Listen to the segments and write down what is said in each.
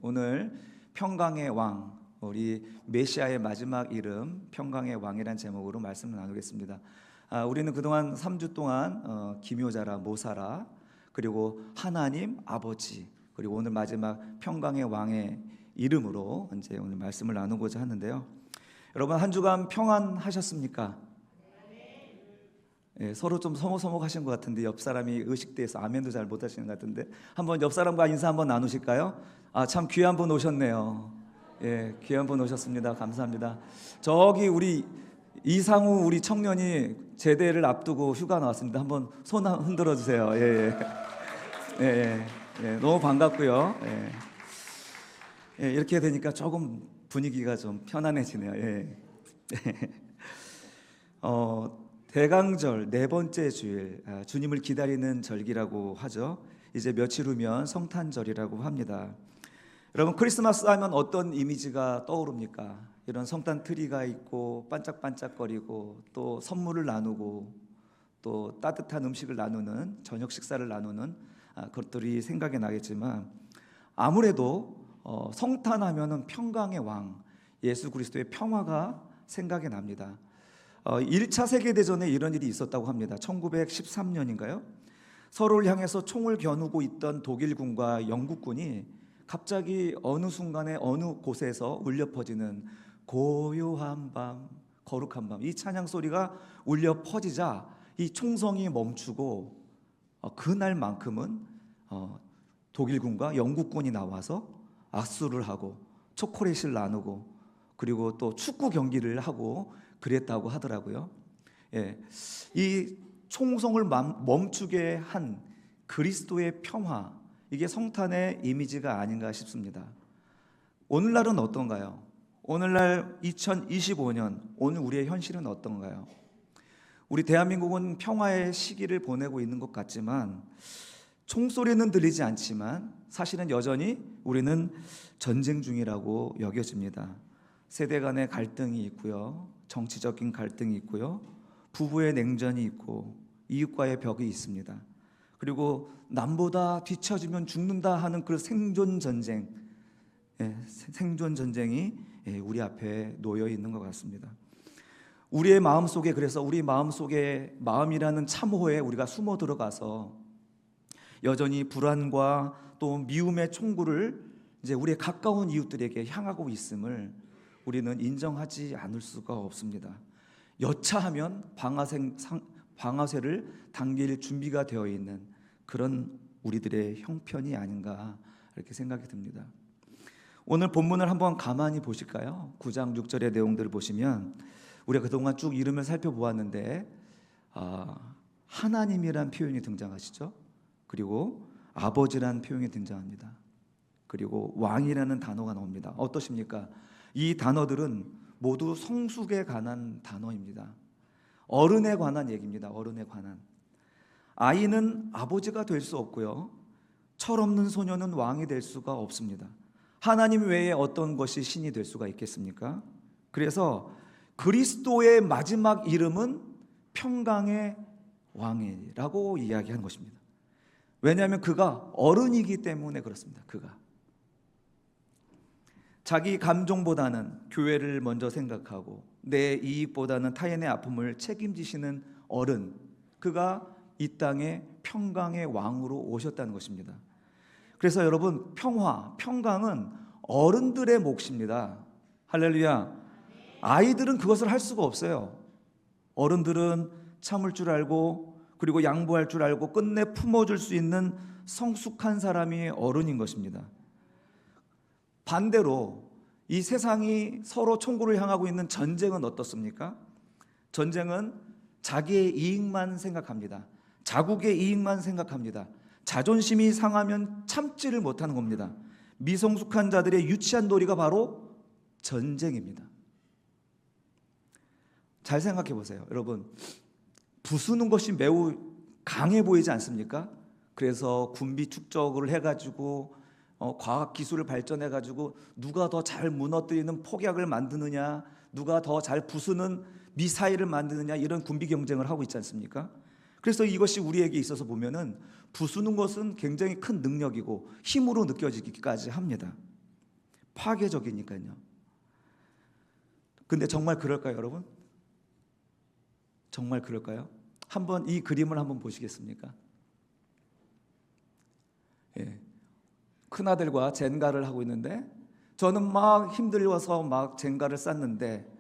오늘 평강의 왕, 우리 메시아의 마지막 이름 평강의 왕이라는 제목으로 말씀을 나누겠습니다. 우리는 그동안 3주 동안 기묘자라, 모사라, 그리고 하나님 아버지, 그리고 오늘 마지막 평강의 왕의 이름으로 이제 오늘 말씀을 나누고자 하는데요. 여러분, 한 주간 평안하셨습니까? 예, 서로 좀 서먹서먹하신 것 같은데 옆 사람이 의식돼서 아멘도 잘 못하시는 것 같은데 한번 옆 사람과 인사 한번 나누실까요? 참 귀한 분 오셨네요. 예, 귀한 분 오셨습니다. 감사합니다. 저기 우리 이상우 우리 청년이 제대를 앞두고 휴가 나왔습니다. 한번 손 흔들어 주세요. 예, 예, 예, 예, 너무 반갑고요. 예, 예, 이렇게 되니까 조금 분위기가 좀 편안해지네요. 예. 대강절 네 번째 주일, 주님을 기다리는 절기라고 하죠. 이제 며칠 후면 성탄절이라고 합니다. 여러분, 크리스마스 하면 어떤 이미지가 떠오릅니까? 이런 성탄 트리가 있고 반짝반짝거리고 또 선물을 나누고 또 따뜻한 음식을 나누는 저녁 식사를 나누는 것들이 생각이 나겠지만, 아무래도 성탄하면은 평강의 왕 예수 그리스도의 평화가 생각이 납니다. 1차 세계대전에 이런 일이 있었다고 합니다. 1913년인가요? 서로를 향해서 총을 겨누고 있던 독일군과 영국군이 갑자기 어느 순간에 어느 곳에서 울려 퍼지는 고요한 밤, 거룩한 밤, 이 찬양 소리가 울려 퍼지자 이 총성이 멈추고 그날만큼은 독일군과 영국군이 나와서 악수를 하고 초콜릿을 나누고 그리고 또 축구 경기를 하고 그랬다고 하더라고요. 예, 이 총성을 멈추게 한 그리스도의 평화, 이게 성탄의 이미지가 아닌가 싶습니다. 오늘날은 어떤가요? 오늘날 2025년 오늘 우리의 현실은 어떤가요? 우리 대한민국은 평화의 시기를 보내고 있는 것 같지만 총소리는 들리지 않지만 사실은 여전히 우리는 전쟁 중이라고 여겨집니다. 세대 간의 갈등이 있고요, 정치적인 갈등이 있고요, 부부의 냉전이 있고 이웃과의 벽이 있습니다. 그리고 남보다 뒤처지면 죽는다 하는 그 생존 전쟁, 생존 전쟁이 우리 앞에 놓여 있는 것 같습니다. 우리의 마음 속에, 그래서 우리 마음 속에 마음이라는 참호에 우리가 숨어 들어가서 여전히 불안과 또 미움의 총구를 이제 우리의 가까운 이웃들에게 향하고 있음을 우리는 인정하지 않을 수가 없습니다. 여차하면 방아쇠를 당길 준비가 되어 있는 그런 우리들의 형편이 아닌가 이렇게 생각이 듭니다. 오늘 본문을 한번 가만히 보실까요? 9장 6절의 내용들을 보시면 우리가 그동안 쭉 이름을 살펴보았는데 하나님이란 표현이 등장하시죠. 그리고 아버지란 표현이 등장합니다. 그리고 왕이라는 단어가 나옵니다. 어떠십니까? 이 단어들은 모두 성숙에 관한 단어입니다. 어른에 관한 얘기입니다. 어른에 관한. 아이는 아버지가 될 수 없고요, 철없는 소녀는 왕이 될 수가 없습니다. 하나님 외에 어떤 것이 신이 될 수가 있겠습니까? 그래서 그리스도의 마지막 이름은 평강의 왕이라고 이야기한 것입니다. 왜냐하면 그가 어른이기 때문에 그렇습니다. 그가 자기 감정보다는 교회를 먼저 생각하고 내 이익보다는 타인의 아픔을 책임지시는 어른, 그가 이 땅에 평강의 왕으로 오셨다는 것입니다. 그래서 여러분, 평강은 어른들의 몫입니다. 할렐루야. 아이들은 그것을 할 수가 없어요. 어른들은 참을 줄 알고 그리고 양보할 줄 알고 끝내 품어줄 수 있는 성숙한 사람이 어른인 것입니다. 반대로 이 세상이 서로 총구를 향하고 있는 전쟁은 어떻습니까? 전쟁은 자기의 이익만 생각합니다. 자국의 이익만 생각합니다. 자존심이 상하면 참지를 못하는 겁니다. 미성숙한 자들의 유치한 놀이가 바로 전쟁입니다. 잘 생각해 보세요. 여러분, 부수는 것이 매우 강해 보이지 않습니까? 그래서 군비 축적을 해가지고 과학 기술을 발전해가지고 누가 더 잘 무너뜨리는 폭약을 만드느냐, 누가 더 잘 부수는 미사일을 만드느냐, 이런 군비 경쟁을 하고 있지 않습니까? 그래서 이것이 우리에게 있어서 보면은 부수는 것은 굉장히 큰 능력이고 힘으로 느껴지기까지 합니다. 파괴적이니까요. 근데 정말 그럴까요, 여러분? 정말 그럴까요? 한번 이 그림을 한번 보시겠습니까? 예. 큰아들과 젠가를 하고 있는데 저는 막 힘들어서 막 젠가를 쌓는데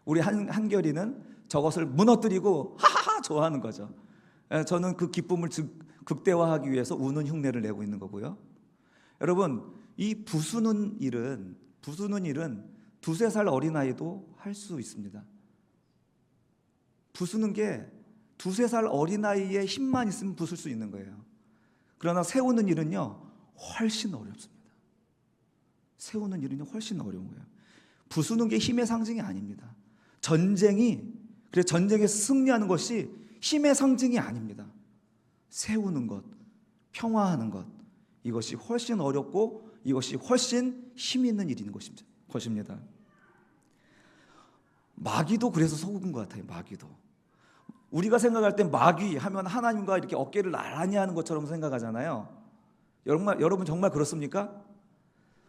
우리 한결이는 저것을 무너뜨리고 하하하 좋아하는 거죠. 예, 저는 그 기쁨을 극대화하기 위해서 우는 흉내를 내고 있는 거고요. 여러분, 이 부수는 일은 두세 살 어린아이도 할 수 있습니다. 부수는 게 두세 살 어린아이의 힘만 있으면 부술 수 있는 거예요. 그러나 세우는 일은요 훨씬 어렵습니다. 세우는 일은요 훨씬 어려운 거예요. 부수는 게 힘의 상징이 아닙니다. 그래서 전쟁에서 승리하는 것이 힘의 상징이 아닙니다. 세우는 것, 평화하는 것, 이것이 훨씬 어렵고 이것이 훨씬 힘 있는 일인 것입니다. 마귀도 그래서 속은 것 같아요. 마귀도. 우리가 생각할 때 마귀 하면 하나님과 이렇게 어깨를 나란히 하는 것처럼 생각하잖아요. 여러분 정말 그렇습니까?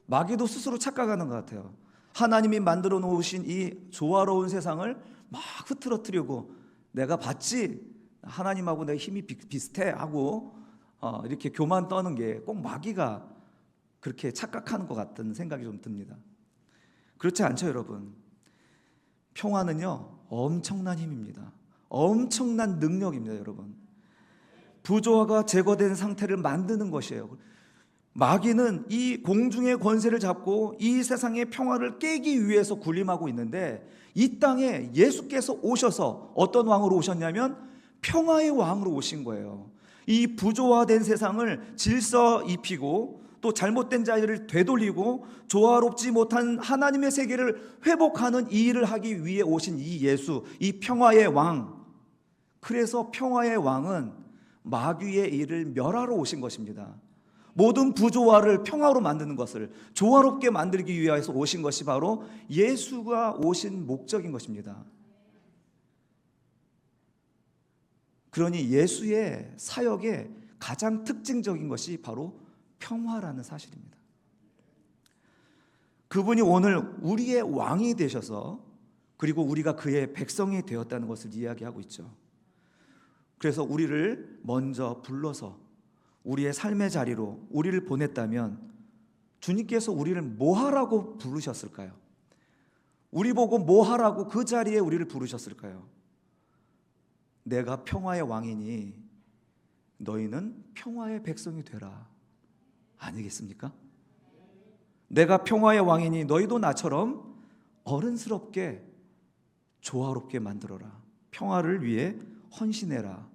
마귀도 스스로 착각하는 것 같아요. 하나님이 만들어 놓으신 이 조화로운 세상을 막 흐트러뜨리고 내가 봤지? 하나님하고 내 힘이 비슷해 하고 이렇게 교만 떠는 게 꼭 마귀가 그렇게 착각하는 것 같은 생각이 좀 듭니다. 그렇지 않죠, 여러분? 평화는요 엄청난 힘입니다. 엄청난 능력입니다, 여러분. 부조화가 제거된 상태를 만드는 것이에요. 마귀는 이 공중의 권세를 잡고 이 세상의 평화를 깨기 위해서 군림하고 있는데 이 땅에 예수께서 오셔서 어떤 왕으로 오셨냐면 평화의 왕으로 오신 거예요. 이 부조화된 세상을 질서 입히고 또 잘못된 자리를 되돌리고 조화롭지 못한 하나님의 세계를 회복하는 이 일을 하기 위해 오신 이 예수, 이 평화의 왕. 그래서 평화의 왕은 마귀의 일을 멸하러 오신 것입니다. 모든 부조화를 평화로 만드는 것을 조화롭게 만들기 위해서 오신 것이 바로 예수가 오신 목적인 것입니다. 그러니 예수의 사역의 가장 특징적인 것이 바로 평화라는 사실입니다. 그분이 오늘 우리의 왕이 되셔서 그리고 우리가 그의 백성이 되었다는 것을 이야기하고 있죠. 그래서 우리를 먼저 불러서 우리의 삶의 자리로 우리를 보냈다면 주님께서 우리를 뭐 하라고 부르셨을까요? 우리 보고 뭐 하라고 그 자리에 우리를 부르셨을까요? 내가 평화의 왕이니 너희는 평화의 백성이 되라. 아니겠습니까? 내가 평화의 왕이니 너희도 나처럼 어른스럽게 조화롭게 만들어라. 평화를 위해 헌신해라.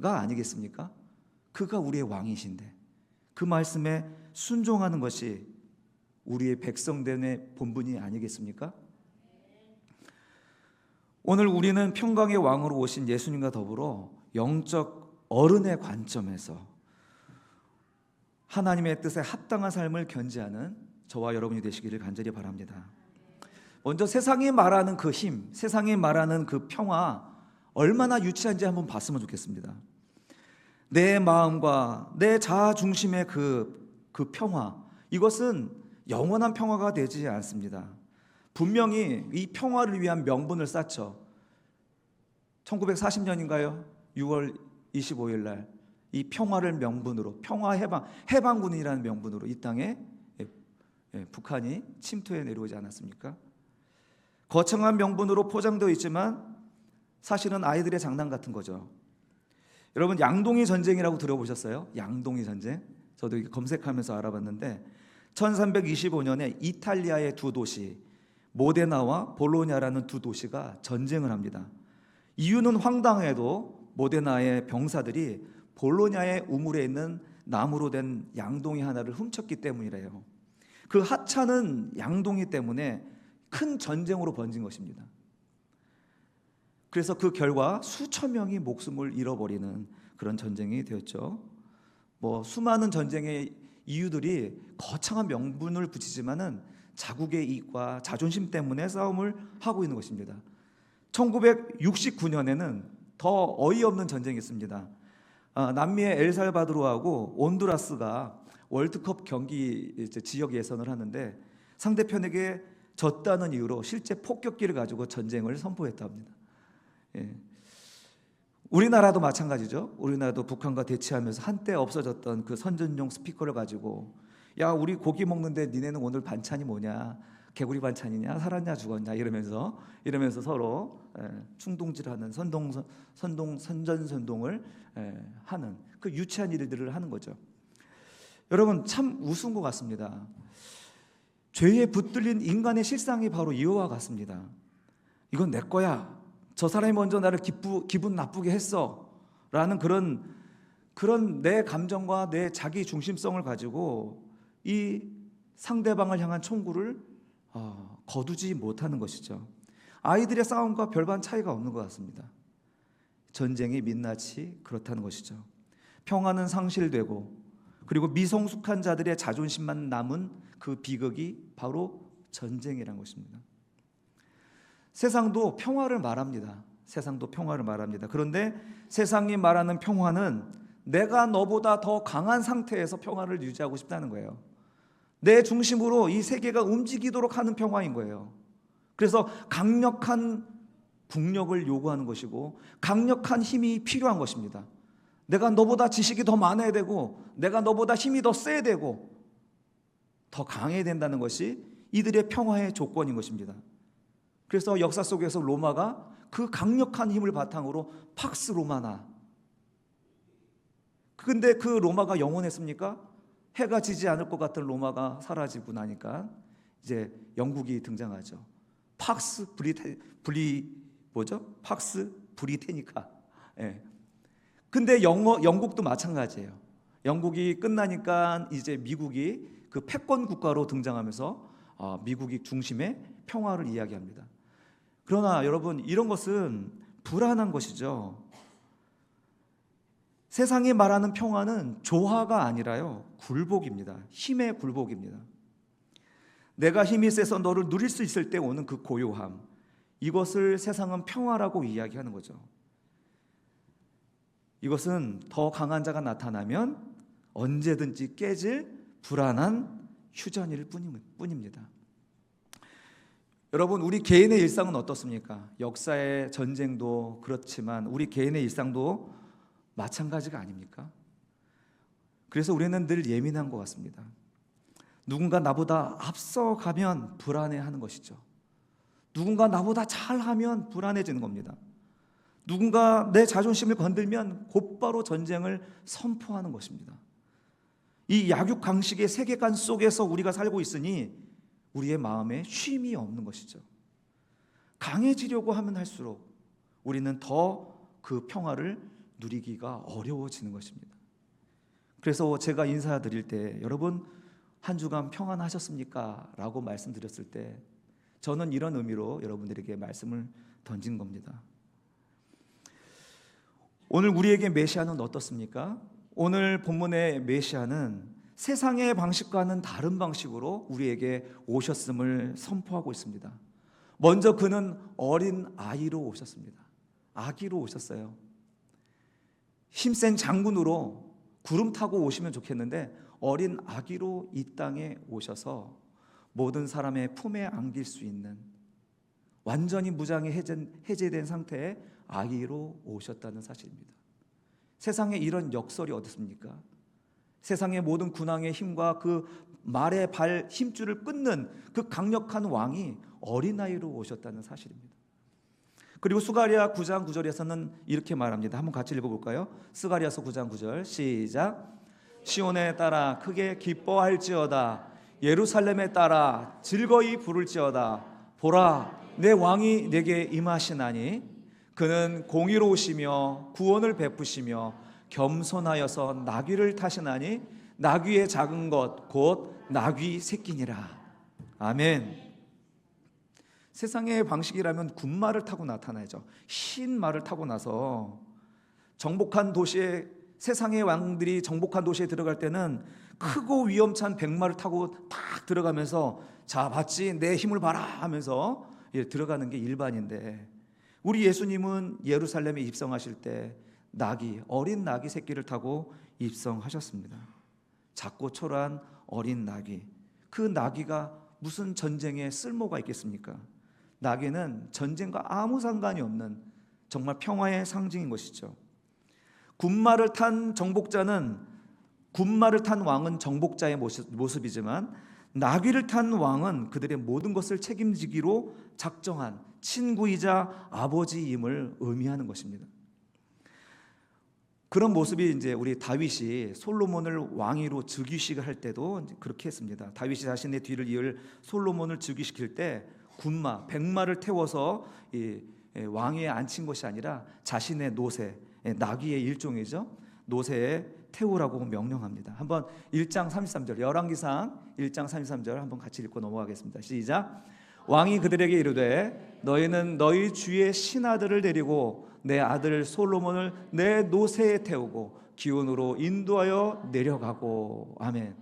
가 아니겠습니까? 그가 우리의 왕이신데 그 말씀에 순종하는 것이 우리의 백성됨의 본분이 아니겠습니까? 오늘 우리는 평강의 왕으로 오신 예수님과 더불어 영적 어른의 관점에서 하나님의 뜻에 합당한 삶을 견지하는 저와 여러분이 되시기를 간절히 바랍니다. 먼저 세상이 말하는 그 힘, 세상이 말하는 그 평화 얼마나 유치한지 한번 봤으면 좋겠습니다. 내 마음과 내 자아 중심의 그 평화, 이것은 영원한 평화가 되지 않습니다. 분명히 이 평화를 위한 명분을 쌓죠. 1940년인가요? 6월 25일 날 이 평화를 명분으로 평화 해방군이라는 명분으로 이 땅에 북한이 침투해 내려오지 않았습니까? 거창한 명분으로 포장되어 있지만 사실은 아이들의 장난 같은 거죠. 여러분 양동이 전쟁이라고 들어보셨어요? 양동이 전쟁? 저도 검색하면서 알아봤는데 1325년에 이탈리아의 두 도시 모데나와 볼로냐라는 두 도시가 전쟁을 합니다. 이유는 황당해도 모데나의 병사들이 볼로냐의 우물에 있는 나무로 된 양동이 하나를 훔쳤기 때문이래요. 그 하찮은 양동이 때문에 큰 전쟁으로 번진 것입니다. 그래서 그 결과 수천 명이 목숨을 잃어버리는 그런 전쟁이 되었죠. 수많은 전쟁의 이유들이 거창한 명분을 붙이지만은 자국의 이익과 자존심 때문에 싸움을 하고 있는 것입니다. 1969년에는 더 어이없는 전쟁이 있습니다. 남미의 엘살바도르하고 온두라스가 월드컵 경기 지역 예선을 하는데 상대편에게 졌다는 이유로 실제 폭격기를 가지고 전쟁을 선포했다 합니다. 예. 우리나라도 마찬가지죠. 우리나라도 북한과 대치하면서 한때 없어졌던 그 선전용 스피커를 가지고 야, 우리 고기 먹는데 니네는 오늘 반찬이 뭐냐? 개구리 반찬이냐? 살았냐 죽었냐? 이러면서 서로 충동질하는 선전선동을 하는 그 유치한 일들을 하는 거죠. 여러분, 참 우스운 것 같습니다. 죄에 붙들린 인간의 실상이 바로 이와 같습니다. 이건 내 거야. 저 사람이 먼저 나를 기분 나쁘게 했어. 라는 그런 내 감정과 내 자기 중심성을 가지고 이 상대방을 향한 총구를 거두지 못하는 것이죠. 아이들의 싸움과 별반 차이가 없는 것 같습니다. 전쟁이 민낯이 그렇다는 것이죠. 평화는 상실되고 그리고 미성숙한 자들의 자존심만 남은 그 비극이 바로 전쟁이라는 것입니다. 세상도 평화를 말합니다. 세상도 평화를 말합니다. 그런데 세상이 말하는 평화는 내가 너보다 더 강한 상태에서 평화를 유지하고 싶다는 거예요. 내 중심으로 이 세계가 움직이도록 하는 평화인 거예요. 그래서 강력한 국력을 요구하는 것이고 강력한 힘이 필요한 것입니다. 내가 너보다 지식이 더 많아야 되고 내가 너보다 힘이 더 세야 되고 더 강해야 된다는 것이 이들의 평화의 조건인 것입니다. 그래서 역사 속에서 로마가 그 강력한 힘을 바탕으로 팍스 로마나, 근데 그 로마가 영원했습니까? 해가 지지 않을 것 같은 로마가 사라지고 나니까 이제 영국이 등장하죠. 팍스 브리테니카. 예. 근데 영국도 마찬가지예요. 영국이 끝나니까 이제 미국이 그 패권 국가로 등장하면서 미국이 중심의 평화를 이야기합니다. 그러나 여러분, 이런 것은 불안한 것이죠. 세상이 말하는 평화는 조화가 아니라요, 굴복입니다. 힘의 굴복입니다. 내가 힘이 세서 너를 누릴 수 있을 때 오는 그 고요함, 이것을 세상은 평화라고 이야기하는 거죠. 이것은 더 강한 자가 나타나면 언제든지 깨질 불안한 휴전일 뿐입니다. 여러분, 우리 개인의 일상은 어떻습니까? 역사의 전쟁도 그렇지만 우리 개인의 일상도 마찬가지가 아닙니까? 그래서 우리는 늘 예민한 것 같습니다. 누군가 나보다 앞서가면 불안해하는 것이죠. 누군가 나보다 잘하면 불안해지는 겁니다. 누군가 내 자존심을 건들면 곧바로 전쟁을 선포하는 것입니다. 이 약육강식의 세계관 속에서 우리가 살고 있으니 우리의 마음에 쉼이 없는 것이죠. 강해지려고 하면 할수록 우리는 더 그 평화를 누리기가 어려워지는 것입니다. 그래서 제가 인사드릴 때 여러분 한 주간 평안하셨습니까? 라고 말씀드렸을 때 저는 이런 의미로 여러분들에게 말씀을 던진 겁니다. 오늘 우리에게 메시아는 어떻습니까? 오늘 본문의 메시아는 세상의 방식과는 다른 방식으로 우리에게 오셨음을 선포하고 있습니다. 먼저 그는 어린 아이로 오셨습니다. 아기로 오셨어요. 힘센 장군으로 구름 타고 오시면 좋겠는데 어린 아기로 이 땅에 오셔서 모든 사람의 품에 안길 수 있는 완전히 무장이 해제된 상태의 아기로 오셨다는 사실입니다. 세상에 이런 역설이 어디 있습니까? 세상의 모든 군왕의 힘과 그 말의 발 힘줄을 끊는 그 강력한 왕이 어린아이로 오셨다는 사실입니다. 그리고 스가랴 9장 9절에서는 이렇게 말합니다. 한번 같이 읽어볼까요? 스가랴서 9장 9절 시작. 시온에 따라 크게 기뻐할지어다. 예루살렘에 따라 즐거이 부를지어다. 보라, 내 왕이 내게 임하시나니 그는 공의로우시며 구원을 베푸시며 겸손하여서 나귀를 타시나니 나귀의 작은 것 곧 나귀 새끼니라. 아멘. 세상의 방식이라면 군마를 타고 나타나죠. 흰 말을 타고 나서 정복한 도시에, 세상의 왕들이 정복한 도시에 들어갈 때는 크고 위험찬 백마를 타고 딱 들어가면서 자 봤지 내 힘을 봐라 하면서 들어가는 게 일반인데 우리 예수님은 예루살렘에 입성하실 때 어린 나귀 새끼를 타고 입성하셨습니다. 작고 초라한 어린 나귀, 그 나귀가 무슨 전쟁에 쓸모가 있겠습니까? 나귀는 전쟁과 아무 상관이 없는 정말 평화의 상징인 것이죠. 군마를 탄 왕은 정복자의 모습이지만 나귀를 탄 왕은 그들의 모든 것을 책임지기로 작정한 친구이자 아버지임을 의미하는 것입니다. 그런 모습이 이제 우리 다윗이 솔로몬을 왕위로 즉위식을 할 때도 그렇게 했습니다. 다윗이 자신의 뒤를 이을 솔로몬을 즉위시킬 때 군마 100마를 태워서 왕위에 앉힌 것이 아니라 자신의 노새, 나귀의 일종이죠. 노새에 태우라고 명령합니다. 한번 1장 33절 열왕기상 1장 33절 한번 같이 읽고 넘어가겠습니다. 시작. 왕이 그들에게 이르되 너희는 너희 주의 신하들을 데리고 내 아들 솔로몬을 내 노새에 태우고 기온으로 인도하여 내려가고. 아멘.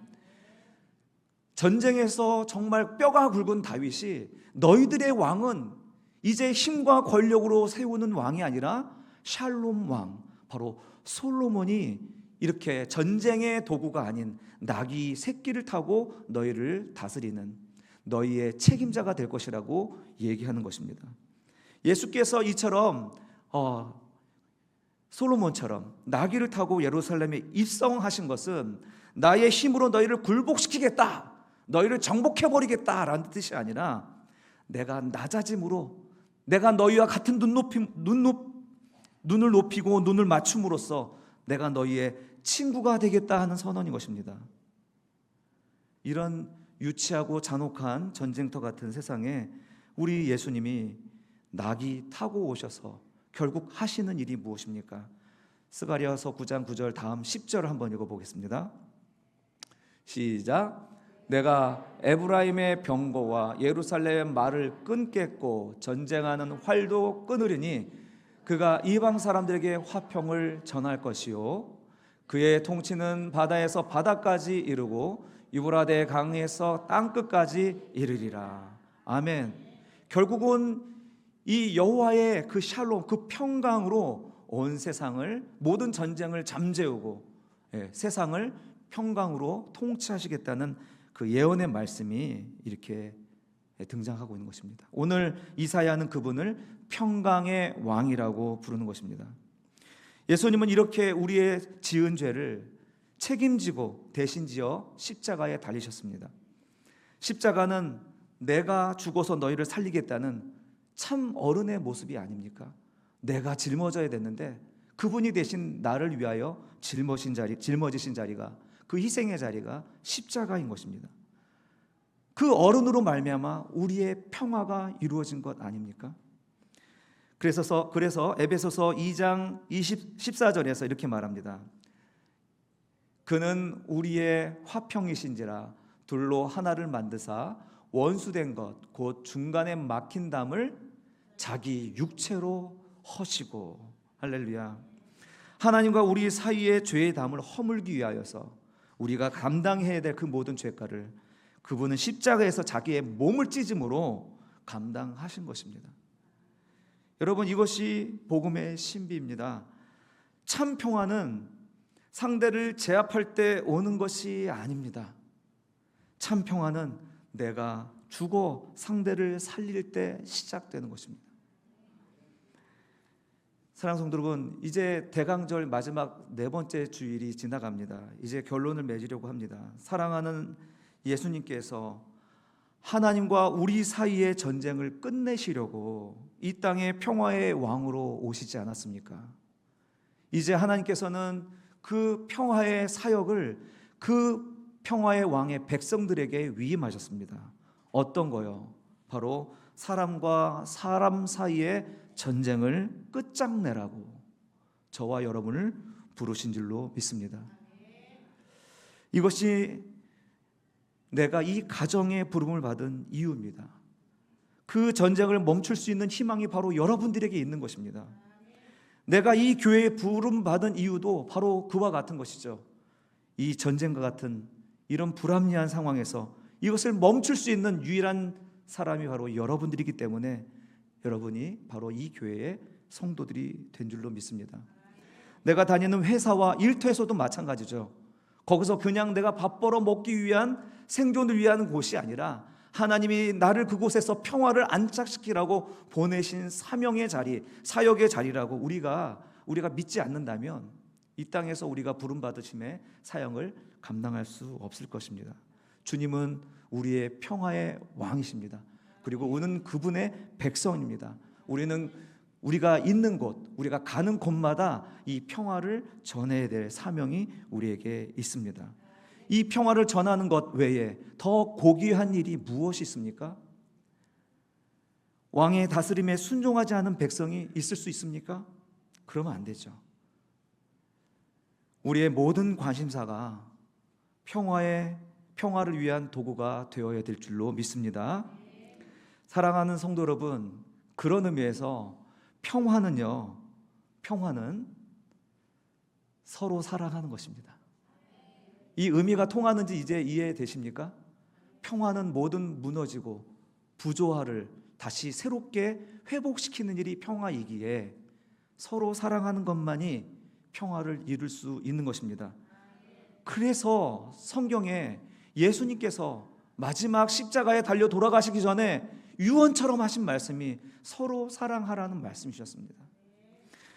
전쟁에서 정말 뼈가 굵은 다윗이 너희들의 왕은 이제 힘과 권력으로 세우는 왕이 아니라 샬롬 왕, 바로 솔로몬이 이렇게 전쟁의 도구가 아닌 나귀 새끼를 타고 너희를 다스리는 너희의 책임자가 될 것이라고 얘기하는 것입니다. 예수께서 이처럼 솔로몬처럼 나귀를 타고 예루살렘에 입성하신 것은 나의 힘으로 너희를 굴복시키겠다, 너희를 정복해버리겠다라는 뜻이 아니라 내가 낮아짐으로, 내가 너희와 같은 눈을 높이고 눈을 맞춤으로써 내가 너희의 친구가 되겠다 하는 선언인 것입니다. 이런 유치하고 잔혹한 전쟁터 같은 세상에 우리 예수님이 나귀 타고 오셔서 결국 하시는 일이 무엇입니까? 스가랴서 9장 9절 다음 10절을 한번 읽어보겠습니다. 시작. 내가 에브라임의 병거와 예루살렘의 말을 끊겠고 전쟁하는 활도 끊으리니 그가 이방 사람들에게 화평을 전할 것이요 그의 통치는 바다에서 바다까지 이르고 유브라데 강에서 땅끝까지 이르리라. 아멘. 결국은 이 여호와의 그 샬롬, 그 평강으로 온 세상을, 모든 전쟁을 잠재우고 세상을 평강으로 통치하시겠다는 그 예언의 말씀이 이렇게 등장하고 있는 것입니다. 오늘 이사야는 그분을 평강의 왕이라고 부르는 것입니다. 예수님은 이렇게 우리의 지은 죄를 책임지고 대신 지어 십자가에 달리셨습니다. 십자가는 내가 죽어서 너희를 살리겠다는 참 어른의 모습이 아닙니까? 내가 짊어져야 됐는데 그분이 대신 나를 위하여 짊어지신 자리가, 그 희생의 자리가 십자가인 것입니다. 그 어른으로 말미암아 우리의 평화가 이루어진 것 아닙니까? 그래서 에베소서 2장 14절에서 이렇게 말합니다. 그는 우리의 화평이신지라 둘로 하나를 만드사 원수된 것 곧 중간에 막힌 담을 자기 육체로 허시고. 할렐루야. 하나님과 우리 사이의 죄의 담을 허물기 위하여서 우리가 감당해야 될 그 모든 죄가를 그분은 십자가에서 자기의 몸을 찢음으로 감당하신 것입니다. 여러분, 이것이 복음의 신비입니다. 참 평화는 상대를 제압할 때 오는 것이 아닙니다. 참 평화는 내가 죽어 상대를 살릴 때 시작되는 것입니다. 사랑하는 성도 여러분, 이제 대강절 마지막 4번째 주일이 지나갑니다. 이제 결론을 맺으려고 합니다. 사랑하는 예수님께서 하나님과 우리 사이의 전쟁을 끝내시려고 이 땅의 평화의 왕으로 오시지 않았습니까? 이제 하나님께서는 그 평화의 사역을 그 평화의 왕의 백성들에게 위임하셨습니다. 어떤 거요? 바로 사람과 사람 사이의 전쟁을 끝장내라고 저와 여러분을 부르신 줄로 믿습니다. 이것이 내가 이 가정의 부름을 받은 이유입니다. 그 전쟁을 멈출 수 있는 희망이 바로 여러분들에게 있는 것입니다. 내가 이 교회에 부름 받은 이유도 바로 그와 같은 것이죠. 이 전쟁과 같은 이런 불합리한 상황에서 이것을 멈출 수 있는 유일한 사람이 바로 여러분들이기 때문에 여러분이 바로 이 교회의 성도들이 된 줄로 믿습니다. 내가 다니는 회사와 일터에서도 마찬가지죠. 거기서 그냥 내가 밥 벌어 먹기 위한 생존을 위한 곳이 아니라 하나님이 나를 그곳에서 평화를 안착시키라고 보내신 사명의 자리, 사역의 자리라고 우리가 믿지 않는다면 이 땅에서 우리가 부름받으심의 사역을 감당할 수 없을 것입니다. 주님은 우리의 평화의 왕이십니다. 그리고 우리는 그분의 백성입니다. 우리가 있는 곳, 우리가 가는 곳마다 이 평화를 전해야 될 사명이 우리에게 있습니다. 이 평화를 전하는 것 외에 더 고귀한 일이 무엇이 있습니까? 왕의 다스림에 순종하지 않은 백성이 있을 수 있습니까? 그러면 안 되죠. 우리의 모든 관심사가 평화를 위한 도구가 되어야 될 줄로 믿습니다. 사랑하는 성도 여러분, 그런 의미에서 평화는 서로 사랑하는 것입니다. 이 의미가 통하는지 이제 이해되십니까? 평화는 모든 무너지고 부조화를 다시 새롭게 회복시키는 일이 평화이기에 서로 사랑하는 것만이 평화를 이룰 수 있는 것입니다. 그래서 성경에 예수님께서 마지막 십자가에 달려 돌아가시기 전에 유언처럼 하신 말씀이 서로 사랑하라는 말씀이셨습니다.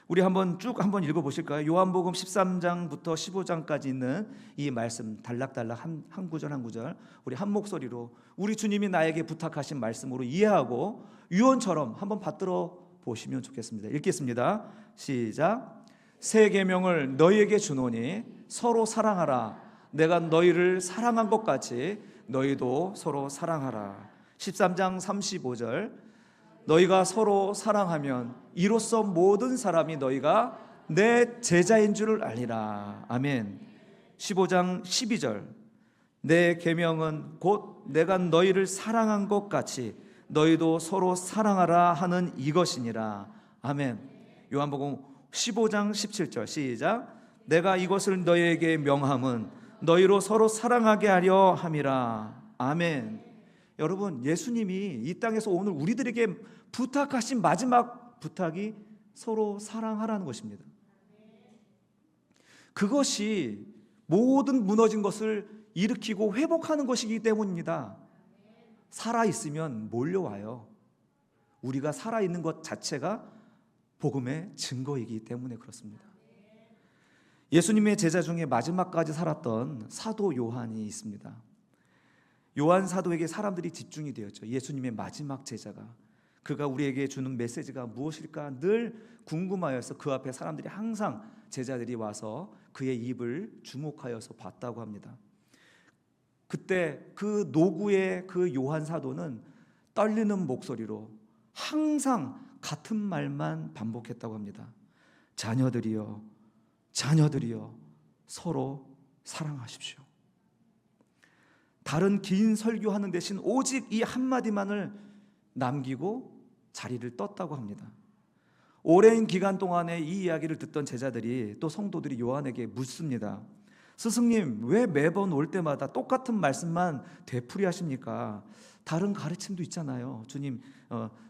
우리 한번 읽어보실까요? 요한복음 13장부터 15장까지 있는 이 말씀 달락달락 한 구절 한 구절 우리 한 목소리로 우리 주님이 나에게 부탁하신 말씀으로 이해하고 유언처럼 한번 받들어 보시면 좋겠습니다. 읽겠습니다. 시작. 새 계명을 너희에게 주노니 서로 사랑하라. 내가 너희를 사랑한 것 같이 너희도 서로 사랑하라. 13장 35절 너희가 서로 사랑하면 이로써 모든 사람이 너희가 내 제자인 줄을 알리라. 아멘. 15장 12절 내 계명은 곧 내가 너희를 사랑한 것 같이 너희도 서로 사랑하라 하는 이것이니라. 아멘. 요한복음 15장 17절 시작. 내가 이것을 너희에게 명함은 너희로 서로 사랑하게 하려 함이라. 아멘. 여러분, 예수님이 이 땅에서 오늘 우리들에게 부탁하신 마지막 부탁이 서로 사랑하라는 것입니다. 그것이 모든 무너진 것을 일으키고 회복하는 것이기 때문입니다. 살아있으면 몰려와요. 우리가 살아있는 것 자체가 복음의 증거이기 때문에 그렇습니다. 예수님의 제자 중에 마지막까지 살았던 사도 요한이 있습니다. 요한 사도에게 사람들이 집중이 되었죠. 예수님의 마지막 제자가, 그가 우리에게 주는 메시지가 무엇일까 늘 궁금하여서 그 앞에 사람들이 항상 제자들이 와서 그의 입을 주목하여서 봤다고 합니다. 그때 그 노구의 그 요한 사도는 떨리는 목소리로 항상 같은 말만 반복했다고 합니다. 자녀들이여 서로 사랑하십시오. 다른 긴 설교하는 대신 오직 이 한마디만을 남기고 자리를 떴다고 합니다. 오랜 기간 동안에 이 이야기를 듣던 제자들이 또 성도들이 요한에게 묻습니다. 스승님, 왜 매번 올 때마다 똑같은 말씀만 되풀이하십니까? 다른 가르침도 있잖아요. 주님,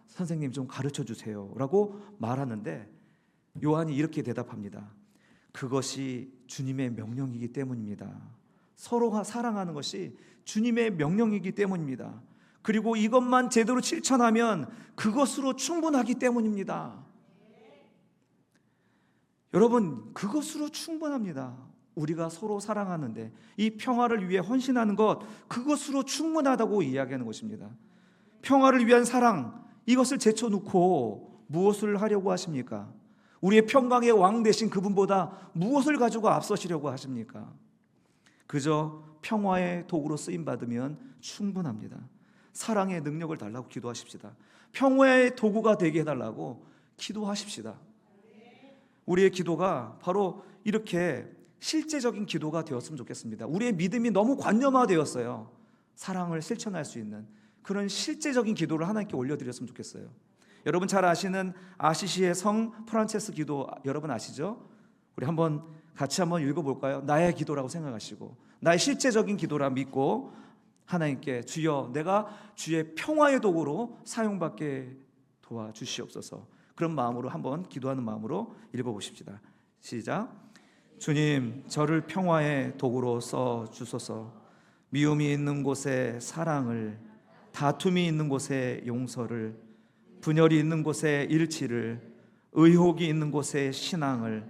선생님 좀 가르쳐 주세요 라고 말하는데 요한이 이렇게 대답합니다. 그것이 주님의 명령이기 때문입니다. 서로가 사랑하는 것이 주님의 명령이기 때문입니다. 그리고 이것만 제대로 실천하면 그것으로 충분하기 때문입니다. 여러분, 그것으로 충분합니다. 우리가 서로 사랑하는데 이 평화를 위해 헌신하는 것, 그것으로 충분하다고 이야기하는 것입니다. 평화를 위한 사랑, 이것을 제쳐놓고 무엇을 하려고 하십니까? 우리의 평강의 왕 되신 그분보다 무엇을 가지고 앞서시려고 하십니까? 그저 평화의 도구로 쓰임받으면 충분합니다. 사랑의 능력을 달라고 기도하십시다. 평화의 도구가 되게 해달라고 기도하십시다. 우리의 기도가 바로 이렇게 실제적인 기도가 되었으면 좋겠습니다. 우리의 믿음이 너무 관념화되었어요. 사랑을 실천할 수 있는 그런 실제적인 기도를 하나님께 올려드렸으면 좋겠어요. 여러분 잘 아시는 아시시의 성 프란체스 기도 여러분 아시죠? 우리 같이 한번 읽어볼까요? 나의 기도라고 생각하시고 나의 실제적인 기도라 믿고 하나님께 주여 내가 주의 평화의 도구로 사용받게 도와주시옵소서. 그런 마음으로 한번 기도하는 마음으로 읽어보십시다. 시작. 주님, 저를 평화의 도구로 써 주소서. 미움이 있는 곳에 사랑을, 다툼이 있는 곳에 용서를, 분열이 있는 곳에 일치를, 의혹이 있는 곳에 신앙을,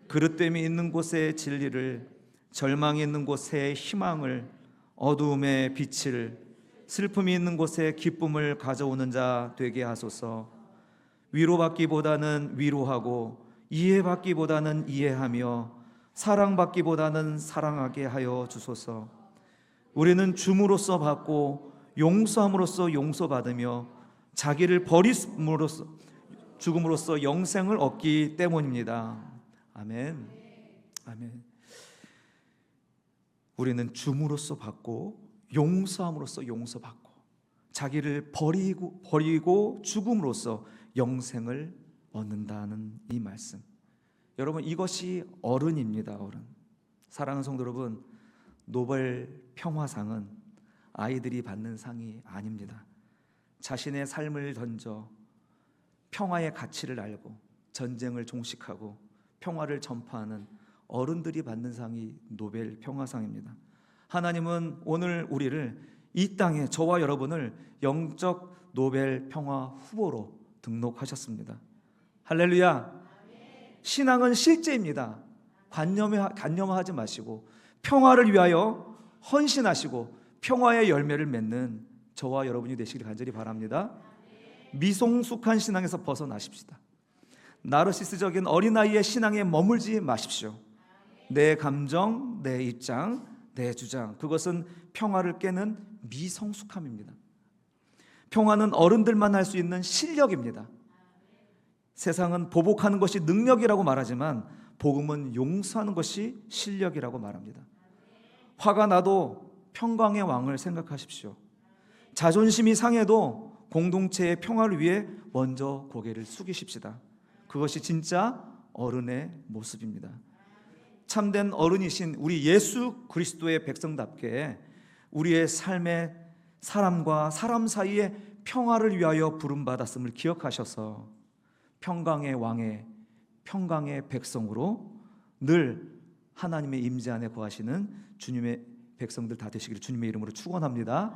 그릇됨이 있는 곳에 진리를, 절망이 있는 곳에 희망을, 어두움에 빛을, 슬픔이 있는 곳에 기쁨을 가져오는 자 되게 하소서. 위로받기보다는 위로하고, 이해받기보다는 이해하며, 사랑받기보다는 사랑하게 하여 주소서. 우리는 줌으로써 받고 용서함으로써 용서받으며 자기를 버림으로써 죽음으로써 영생을 얻기 때문입니다. 아멘. 아멘. 우리는 줌으로써 받고 용서함으로써 용서받고 자기를 버리고 죽음으로써 영생을 얻는다는 이 말씀. 여러분, 이것이 어른입니다. 어른. 사랑하는 성도 여러분, 노벨 평화상은 아이들이 받는 상이 아닙니다. 자신의 삶을 던져 평화의 가치를 알고 전쟁을 종식하고 평화를 전파하는 어른들이 받는 상이 노벨 평화상입니다. 하나님은 오늘 우리를 이 땅에, 저와 여러분을 영적 노벨 평화 후보로 등록하셨습니다. 할렐루야. 신앙은 실제입니다. 관념하지 마시고 평화를 위하여 헌신하시고 평화의 열매를 맺는 저와 여러분이 되시길 간절히 바랍니다. 미성숙한 신앙에서 벗어나십시다. 나르시스적인 어린아이의 신앙에 머물지 마십시오. 내 감정, 내 입장, 내 주장, 그것은 평화를 깨는 미성숙함입니다. 평화는 어른들만 할 수 있는 실력입니다. 세상은 보복하는 것이 능력이라고 말하지만 복음은 용서하는 것이 실력이라고 말합니다. 화가 나도 평강의 왕을 생각하십시오. 자존심이 상해도 공동체의 평화를 위해 먼저 고개를 숙이십시다. 그것이 진짜 어른의 모습입니다. 참된 어른이신 우리 예수 그리스도의 백성답게 우리의 삶의 사람과 사람 사이의 평화를 위하여 부름받았음을 기억하셔서 평강의 왕의 평강의 백성으로 늘 하나님의 임재 안에 거하시는 주님의 백성들 다 되시기를 주님의 이름으로 축원합니다.